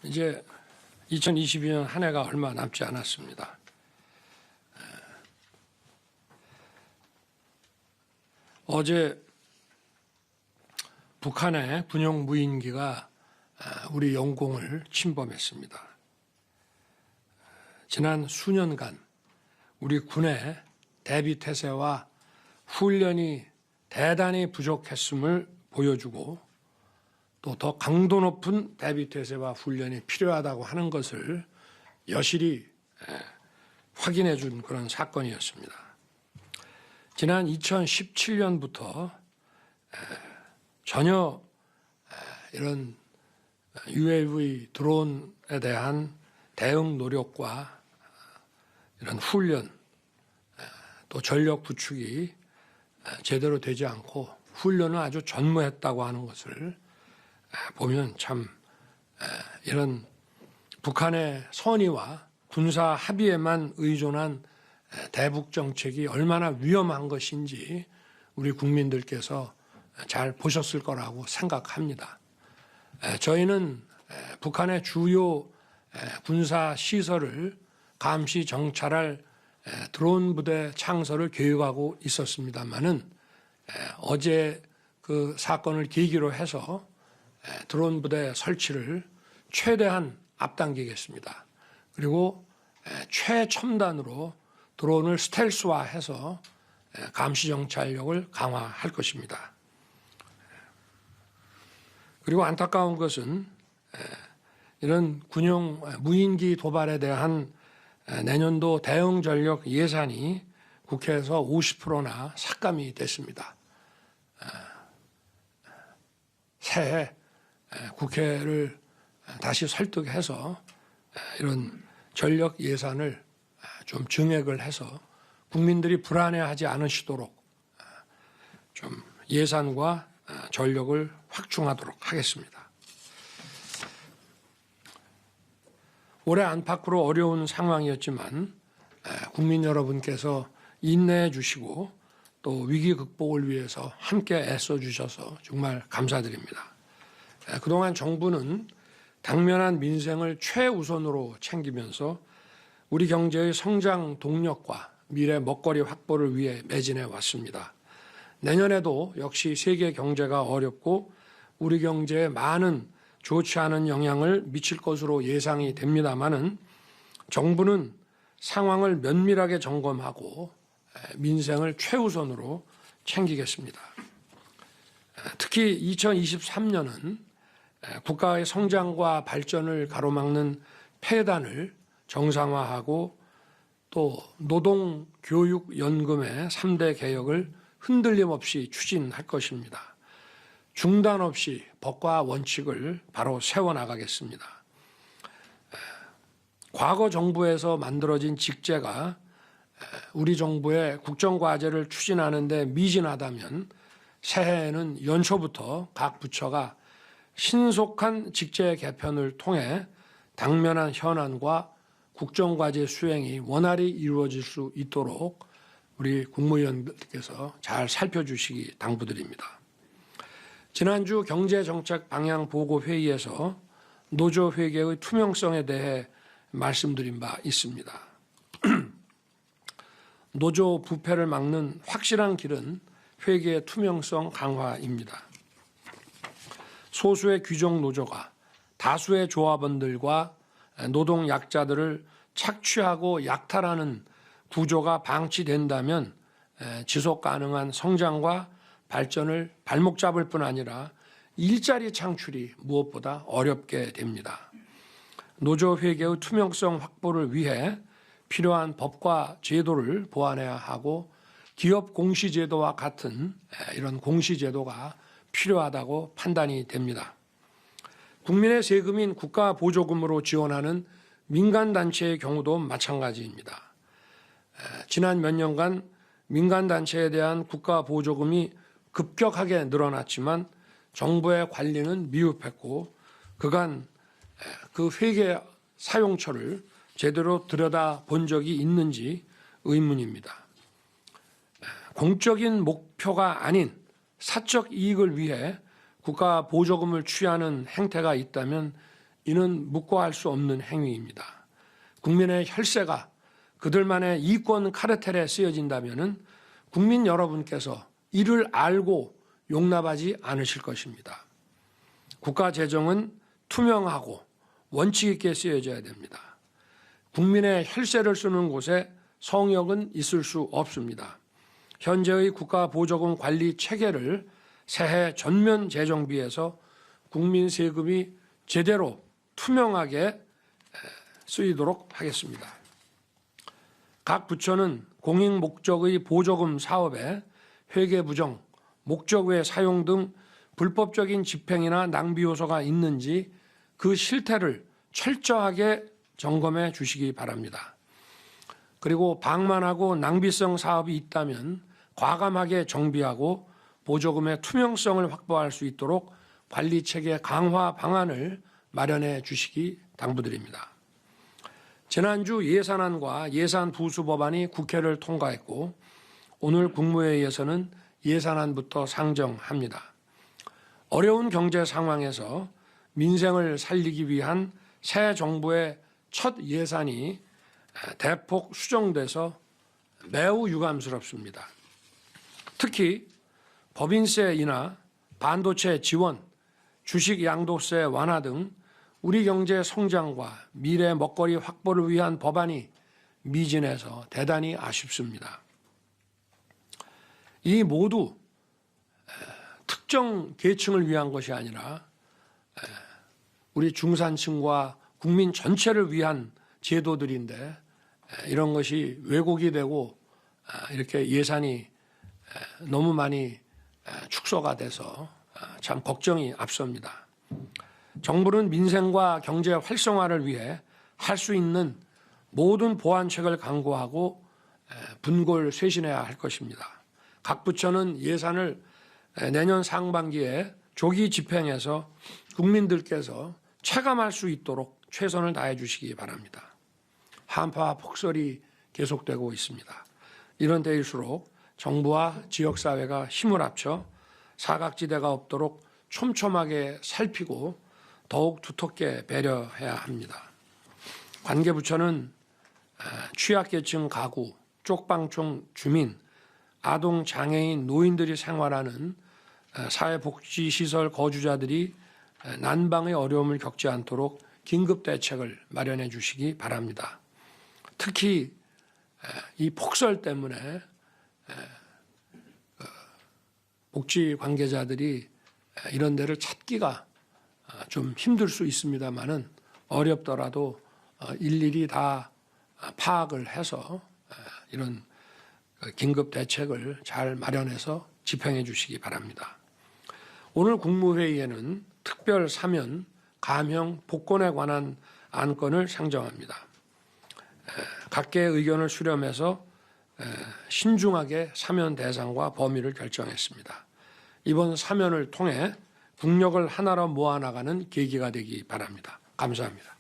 이제 2022년 한 해가 얼마 남지 않았습니다. 어제 북한의 군용 무인기가 우리 영공을 침범했습니다. 지난 수년간 우리 군의 대비태세와 훈련이 대단히 부족했음을 보여주고 또 더 강도 높은 대비태세와 훈련이 필요하다고 하는 것을 여실히 확인해 준 그런 사건이었습니다. 지난 2017년부터 전혀 이런 UAV 드론에 대한 대응 노력과 이런 훈련 또 전력 구축이 제대로 되지 않고 훈련을 아주 전무했다고 하는 것을 보면 참 이런 북한의 선의와 군사 합의에만 의존한 대북 정책이 얼마나 위험한 것인지 우리 국민들께서 잘 보셨을 거라고 생각합니다. 저희는 북한의 주요 군사 시설을 감시 정찰할 드론 부대 창설을 계획하고 있었습니다만은 어제 그 사건을 계기로 해서 드론 부대 설치를 최대한 앞당기겠습니다. 그리고 최첨단으로 드론을 스텔스화해서 감시 정찰력을 강화할 것입니다. 그리고 안타까운 것은 이런 군용 무인기 도발에 대한 내년도 대응 전력 예산이 국회에서 50%나 삭감이 됐습니다. 새해 국회를 다시 설득해서 이런 전력 예산을 좀 증액을 해서 국민들이 불안해하지 않으시도록 좀 예산과 전력을 확충하도록 하겠습니다. 올해 안팎으로 어려운 상황이었지만 국민 여러분께서 인내해 주시고 또 위기 극복을 위해서 함께 애써 주셔서 정말 감사드립니다. 그동안 정부는 당면한 민생을 최우선으로 챙기면서 우리 경제의 성장 동력과 미래 먹거리 확보를 위해 매진해 왔습니다. 내년에도 역시 세계 경제가 어렵고 우리 경제에 많은 좋지 않은 영향을 미칠 것으로 예상이 됩니다마는 정부는 상황을 면밀하게 점검하고 민생을 최우선으로 챙기겠습니다. 특히 2023년은 국가의 성장과 발전을 가로막는 폐단을 정상화하고 또 노동교육연금의 3대 개혁을 흔들림 없이 추진할 것입니다. 중단 없이 법과 원칙을 바로 세워나가겠습니다. 과거 정부에서 만들어진 직제가 우리 정부의 국정과제를 추진하는 데 미진하다면 새해에는 연초부터 각 부처가 신속한 직제 개편을 통해 당면한 현안과 국정과제 수행이 원활히 이루어질 수 있도록 우리 국무위원들께서 잘 살펴주시기 당부드립니다. 지난주 경제정책 방향 보고 회의에서 노조 회계의 투명성에 대해 말씀드린 바 있습니다. 노조 부패를 막는 확실한 길은 회계의 투명성 강화입니다. 소수의 귀족 노조가 다수의 조합원들과 노동 약자들을 착취하고 약탈하는 구조가 방치된다면 지속 가능한 성장과 발전을 발목 잡을 뿐 아니라 일자리 창출이 무엇보다 어렵게 됩니다. 노조 회계의 투명성 확보를 위해 필요한 법과 제도를 보완해야 하고 기업 공시제도와 같은 이런 공시제도가 필요하다고 판단이 됩니다. 국민의 세금인 국가 보조금으로 지원하는 민간단체의 경우도 마찬가지입니다. 지난 몇 년간 민간단체에 대한 국가 보조금이 급격하게 늘어났지만 정부의 관리는 미흡했고 그간 그 회계 사용처를 제대로 들여다본 적이 있는지 의문입니다. 공적인 목표가 아닌 사적 이익을 위해 국가 보조금을 취하는 행태가 있다면 이는 묵과할 수 없는 행위입니다. 국민의 혈세가 그들만의 이권 카르텔에 쓰여진다면 국민 여러분께서 이를 알고 용납하지 않으실 것입니다. 국가 재정은 투명하고 원칙 있게 쓰여져야 됩니다. 국민의 혈세를 쓰는 곳에 성역은 있을 수 없습니다. 현재의 국가 보조금 관리 체계를 새해 전면 재정비해서 국민 세금이 제대로 투명하게 쓰이도록 하겠습니다. 각 부처는 공익 목적의 보조금 사업에 회계 부정, 목적 외 사용 등 불법적인 집행이나 낭비 요소가 있는지 그 실태를 철저하게 점검해 주시기 바랍니다. 그리고 방만하고 낭비성 사업이 있다면 과감하게 정비하고 보조금의 투명성을 확보할 수 있도록 관리체계 강화 방안을 마련해 주시기 당부드립니다. 지난주 예산안과 예산 부수 법안이 국회를 통과했고 오늘 국무회의에서는 예산안부터 상정합니다. 어려운 경제 상황에서 민생을 살리기 위한 새 정부의 첫 예산이 대폭 수정돼서 매우 유감스럽습니다. 특히 법인세 인하, 반도체 지원, 주식 양도세 완화 등 우리 경제 성장과 미래 먹거리 확보를 위한 법안이 미진해서 대단히 아쉽습니다. 이 모두 특정 계층을 위한 것이 아니라 우리 중산층과 국민 전체를 위한 제도들인데 이런 것이 왜곡이 되고 이렇게 예산이 너무 많이 축소가 돼서 참 걱정이 앞섭니다. 정부는 민생과 경제 활성화를 위해 할 수 있는 모든 보완책을 강구하고 분골쇄신해야 할 것입니다. 각 부처는 예산을 내년 상반기에 조기 집행해서 국민들께서 체감할 수 있도록 최선을 다해 주시기 바랍니다. 한파와 폭설이 계속되고 있습니다. 이런 때일수록 정부와 지역사회가 힘을 합쳐 사각지대가 없도록 촘촘하게 살피고 더욱 두텁게 배려해야 합니다. 관계부처는 취약계층 가구, 쪽방촌 주민, 아동, 장애인, 노인들이 생활하는 사회복지시설 거주자들이 난방의 어려움을 겪지 않도록 긴급 대책을 마련해 주시기 바랍니다. 특히 이 폭설 때문에 복지 관계자들이 이런 데를 찾기가 좀 힘들 수 있습니다만은 어렵더라도 일일이 다 파악을 해서 이런 긴급 대책을 잘 마련해서 집행해 주시기 바랍니다. 오늘 국무회의에는 특별 사면, 감형, 복권에 관한 안건을 상정합니다. 각계의 의견을 수렴해서 신중하게 사면 대상과 범위를 결정했습니다. 이번 사면을 통해 국력을 하나로 모아나가는 계기가 되기 바랍니다. 감사합니다.